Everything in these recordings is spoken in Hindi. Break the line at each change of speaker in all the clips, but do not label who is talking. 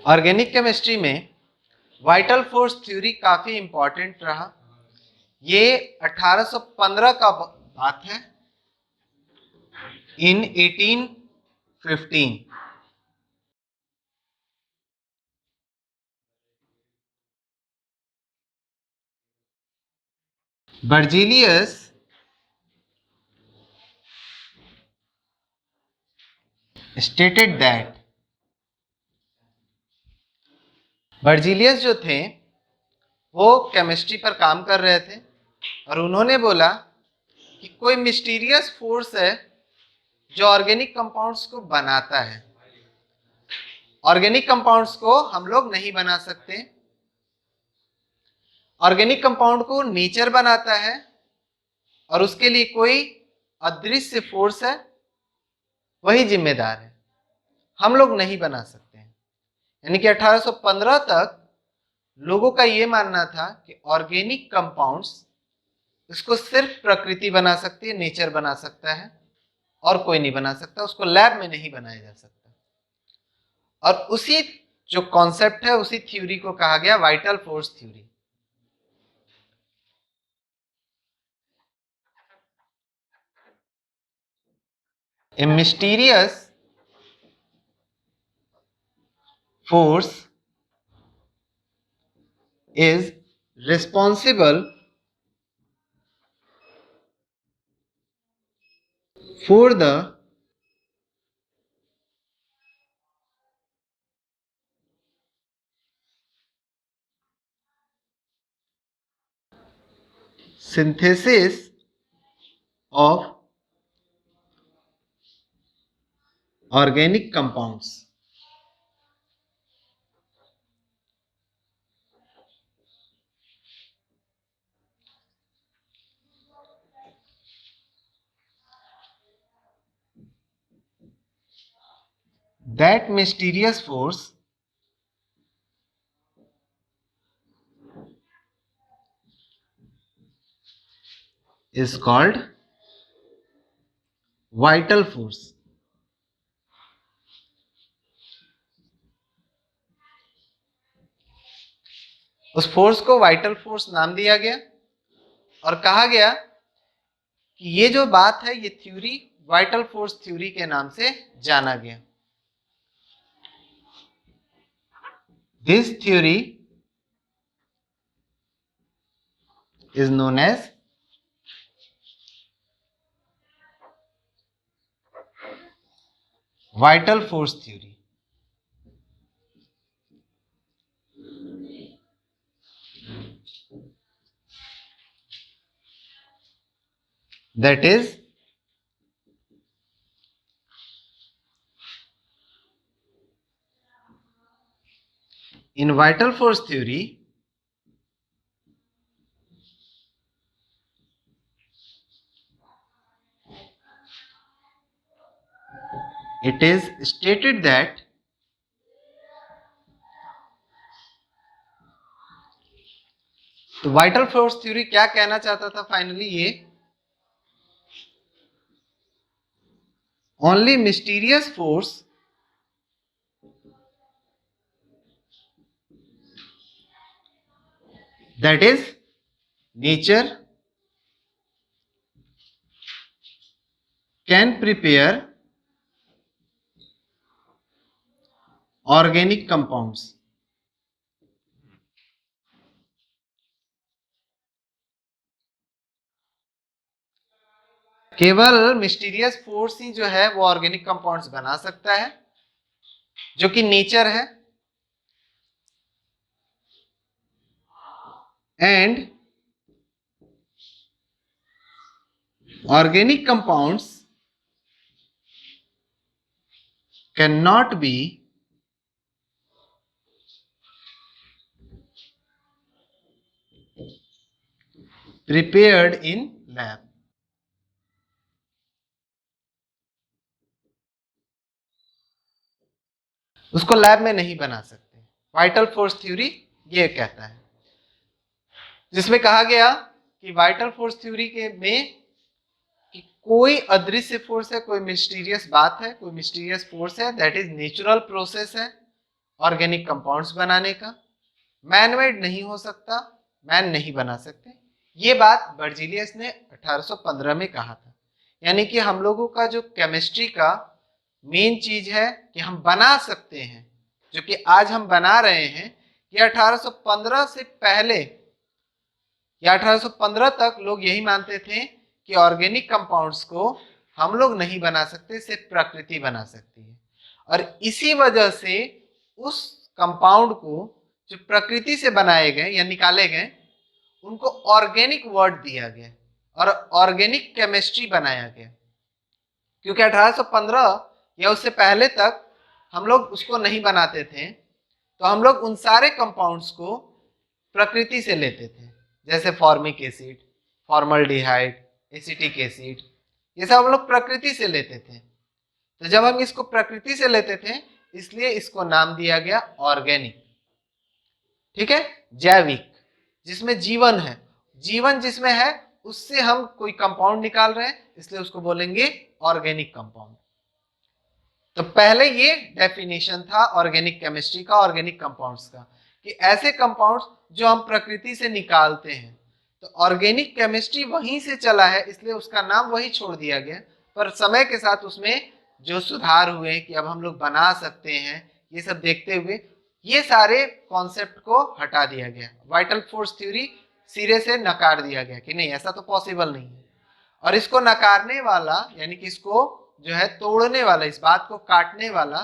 ऑर्गेनिक केमिस्ट्री में वाइटल फोर्स थ्योरी काफी इंपॉर्टेंट रहा। ये 1815 का बात है, इन 1815। बर्जीलियस stated that बर्जीलियस जो थे वो केमिस्ट्री पर काम कर रहे थे और उन्होंने बोला कि कोई मिस्टीरियस फोर्स है जो ऑर्गेनिक कंपाउंड्स को बनाता है। ऑर्गेनिक कंपाउंड्स को हम लोग नहीं बना सकते, ऑर्गेनिक कंपाउंड को नेचर बनाता है और उसके लिए कोई अदृश्य फोर्स है, वही जिम्मेदार है, हम लोग नहीं बना सकते हैं। यानी कि 1815 तक लोगों का यह मानना था कि ऑर्गेनिक कंपाउंड्स इसको सिर्फ प्रकृति बना सकती है, नेचर बना सकता है और कोई नहीं बना सकता, उसको लैब में नहीं बनाया जा सकता। और उसी जो कॉन्सेप्ट है, उसी थ्योरी को कहा गया vital force theory. A mysterious force is responsible for the synthesis of organic compounds। That mysterious force is called vital force। उस फोर्स को वाइटल फोर्स नाम दिया गया और कहा गया कि ये जो बात है, ये थ्योरी वाइटल फोर्स थ्योरी के नाम से जाना गया। This theory is known as vital force theory। That is in vital force theory it is stated that तो वाइटल फोर्स थ्योरी क्या कहना चाहता था फाइनली, ये only mysterious force that is nature can prepare organic compounds। केवल मिस्टीरियस फोर्स ही जो है वो ऑर्गेनिक कंपाउंड्स बना सकता है, जो कि नेचर है। And organic compounds cannot be prepared in lab। उसको लैब में नहीं बना सकते। वाइटल फोर्स थ्योरी ये कहता है, जिसमें कहा गया कि वाइटल फोर्स थ्योरी के में कि कोई अदृश्य फोर्स है, कोई मिस्टीरियस बात है, कोई मिस्टीरियस फोर्स है, दैट इज नेचुरल प्रोसेस है ऑर्गेनिक कंपाउंड्स बनाने का, मैनमेड नहीं हो सकता, मैन नहीं बना सकते। ये बात बर्जीलियस ने 1815 में कहा था। यानी कि हम लोगों का जो केमिस्ट्री का मेन चीज है कि हम बना सकते हैं, जो कि आज हम बना रहे हैं, ये 1815 से पहले या 1815 तक लोग यही मानते थे कि ऑर्गेनिक कंपाउंड्स को हम लोग नहीं बना सकते, सिर्फ प्रकृति बना सकती है। और इसी वजह से उस कंपाउंड को जो प्रकृति से बनाए गए या निकाले गए उनको ऑर्गेनिक वर्ड दिया गया और ऑर्गेनिक केमिस्ट्री बनाया गया। क्योंकि 1815 या उससे पहले तक हम लोग उसको नहीं बनाते थे, तो हम लोग उन सारे कंपाउंड्स को प्रकृति से लेते थे, जैसे formic acid, formaldehyde, acetic acid, ये सब हम लोग प्रकृति से लेते थे। तो जब हम इसको प्रकृति से लेते थे, इसलिए इसको नाम दिया गया ऑर्गेनिक। ठीक है, जैविक, जिसमें जीवन है, जीवन जिसमें है उससे हम कोई कंपाउंड निकाल रहे हैं, इसलिए उसको बोलेंगे ऑर्गेनिक कंपाउंड। तो पहले ये डेफिनेशन था ऑर्गेनिक केमिस्ट्री का, ऑर्गेनिक कंपाउंड्स का, कि ऐसे कंपाउंड्स जो हम प्रकृति से निकालते हैं। तो ऑर्गेनिक केमिस्ट्री वहीं से चला है, इसलिए उसका नाम वही छोड़ दिया गया। पर समय के साथ उसमें जो सुधार हुए कि अब हम लोग बना सकते हैं, ये सब देखते हुए ये सारे कॉन्सेप्ट को हटा दिया गया। वाइटल फोर्स थ्योरी सिरे से नकार दिया गया कि नहीं, ऐसा तो पॉसिबल नहीं है। और इसको नकारने वाला, यानी कि इसको जो है तोड़ने वाला, इस बात को काटने वाला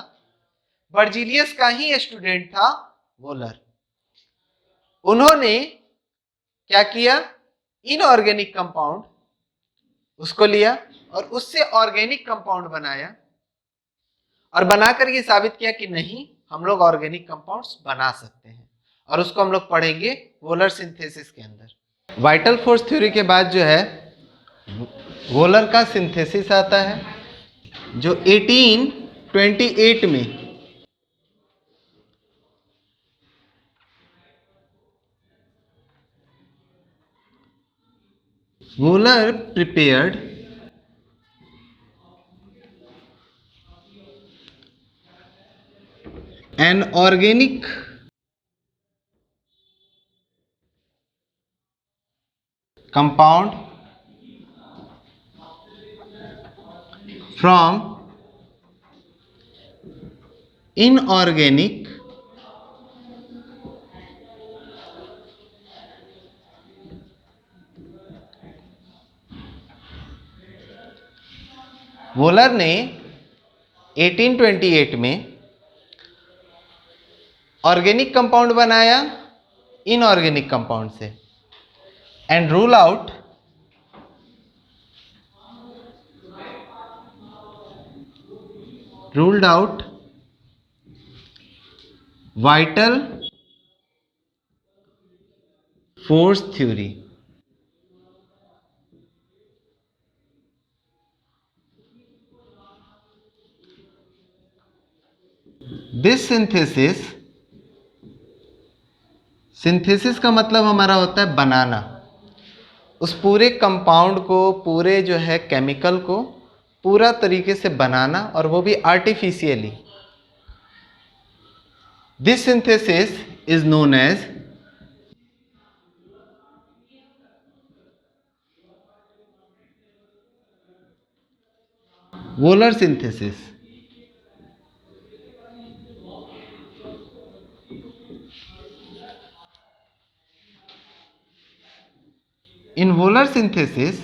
बर्जीलियस का ही स्टूडेंट था, वोलर। उन्होंने क्या किया, इनऑर्गेनिक कंपाउंड उसको लिया और उससे ऑर्गेनिक कंपाउंड बनाया, और बनाकर ये साबित किया कि नहीं, हम लोग ऑर्गेनिक कंपाउंड्स बना सकते हैं। और उसको हम लोग पढ़ेंगे वोलर सिंथेसिस के अंदर। वाइटल फोर्स थ्योरी के बाद जो है वोलर का सिंथेसिस आता है, जो 1828 में volar prepared an organic compound from inorganic volar ने 1828 में ऑर्गेनिक कंपाउंड बनाया इनऑर्गेनिक कंपाउंड से, and ruled out vital force theory. This synthesis का मतलब हमारा होता है बनाना, उस पूरे कंपाउंड को, पूरे जो है केमिकल को पूरा तरीके से बनाना, और वो भी artificially. This synthesis is known as Wöhler synthesis. In Wöhler synthesis,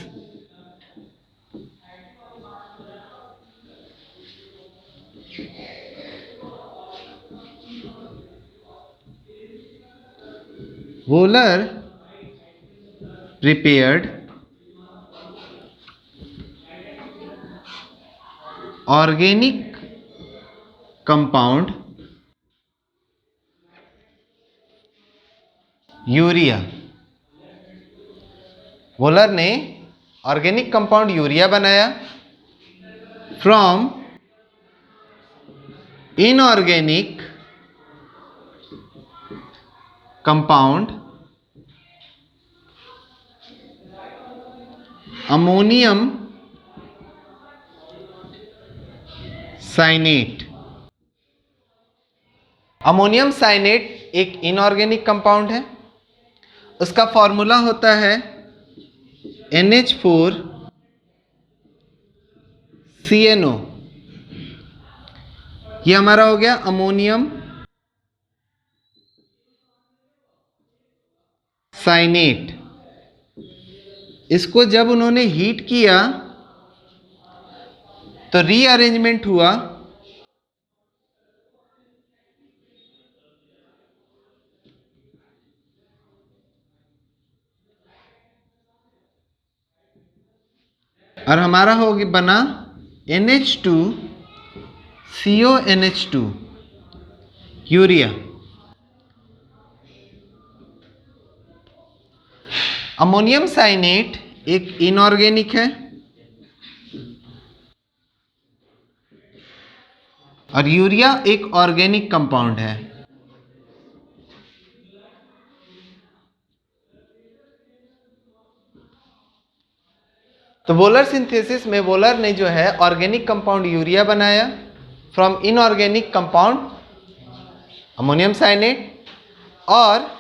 Wöhler prepared organic compound urea. Wöhler ने ऑर्गेनिक कंपाउंड यूरिया बनाया from inorganic compound ammonium cyanate. Ammonium cyanate एक इनऑर्गेनिक कंपाउंड है, उसका फॉर्मूला होता है NH4CNO। ये हमारा हो गया अमोनियम साइनेट। इसको जब उन्होंने हीट किया तो रीअरेंजमेंट हुआ और हमारा हो गया बना NH2CONH2 यूरिया। अमोनियम साइनेट एक इनऑर्गेनिक है और यूरिया एक ऑर्गेनिक कंपाउंड है। तो वोलर सिंथेसिस में वोलर ने जो है ऑर्गेनिक कंपाउंड यूरिया बनाया from inorganic compound ammonium cyanate, और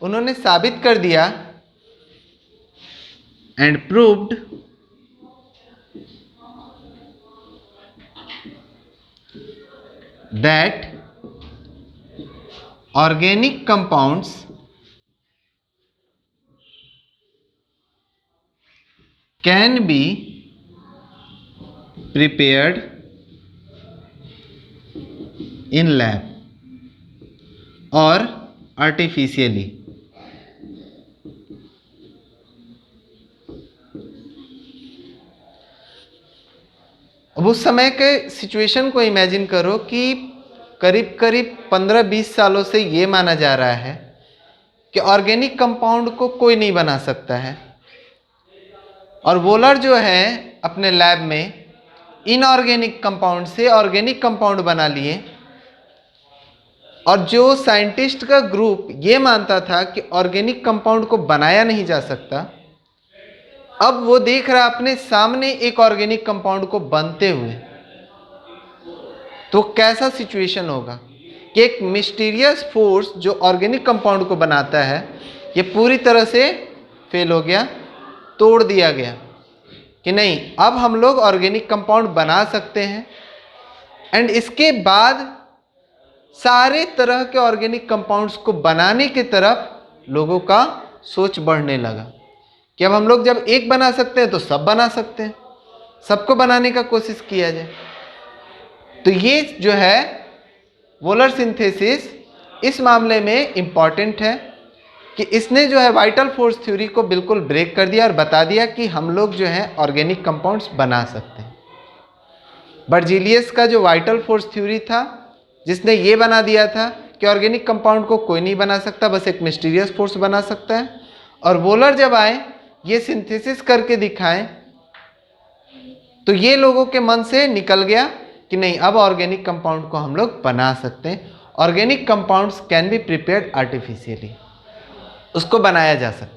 उन्होंने साबित कर दिया and proved that organic compounds can be prepared in lab or artificially। अब उस समय के सिचुएशन को इमेजिन करो कि करीब करीब 15-20 सालों से ये माना जा रहा है कि ऑर्गेनिक कंपाउंड को कोई नहीं बना सकता है, और वोलर जो है अपने लैब में इनऑर्गेनिक कंपाउंड से ऑर्गेनिक कंपाउंड बना लिए। और जो साइंटिस्ट का ग्रुप ये मानता था कि ऑर्गेनिक कंपाउंड को बनाया नहीं जा सकता, अब वो देख रहा अपने सामने एक ऑर्गेनिक कंपाउंड को बनते हुए, तो कैसा सिचुएशन होगा कि एक मिस्टीरियस फोर्स जो ऑर्गेनिक कंपाउंड को बनाता है ये पूरी तरह से फेल हो गया, तोड़ दिया गया कि नहीं अब हम लोग ऑर्गेनिक कंपाउंड बना सकते हैं। एंड इसके बाद सारे तरह के ऑर्गेनिक कंपाउंड्स को बनाने की तरफ लोगों का सोच बढ़ने लगा कि अब हम लोग जब एक बना सकते हैं तो सब बना सकते हैं, सबको बनाने का कोशिश किया जाए। तो ये जो है वोलर सिंथेसिस इस मामले में इम्पॉर्टेंट है कि इसने जो है वाइटल फोर्स थ्योरी को बिल्कुल ब्रेक कर दिया और बता दिया कि हम लोग जो है ऑर्गेनिक कंपाउंड्स बना सकते हैं। बर्जीलियस का जो वाइटल फोर्स थ्योरी था जिसने ये बना दिया था कि ऑर्गेनिक कंपाउंड को कोई नहीं बना सकता, बस एक मिस्टीरियस फोर्स बना सकता है, और वोलर जब आए ये सिंथेसिस करके दिखाएं तो ये लोगों के मन से निकल गया कि नहीं अब ऑर्गेनिक कंपाउंड को हम लोग बना सकते हैं। Organic compounds can be prepared artificially, उसको बनाया जा सकता है।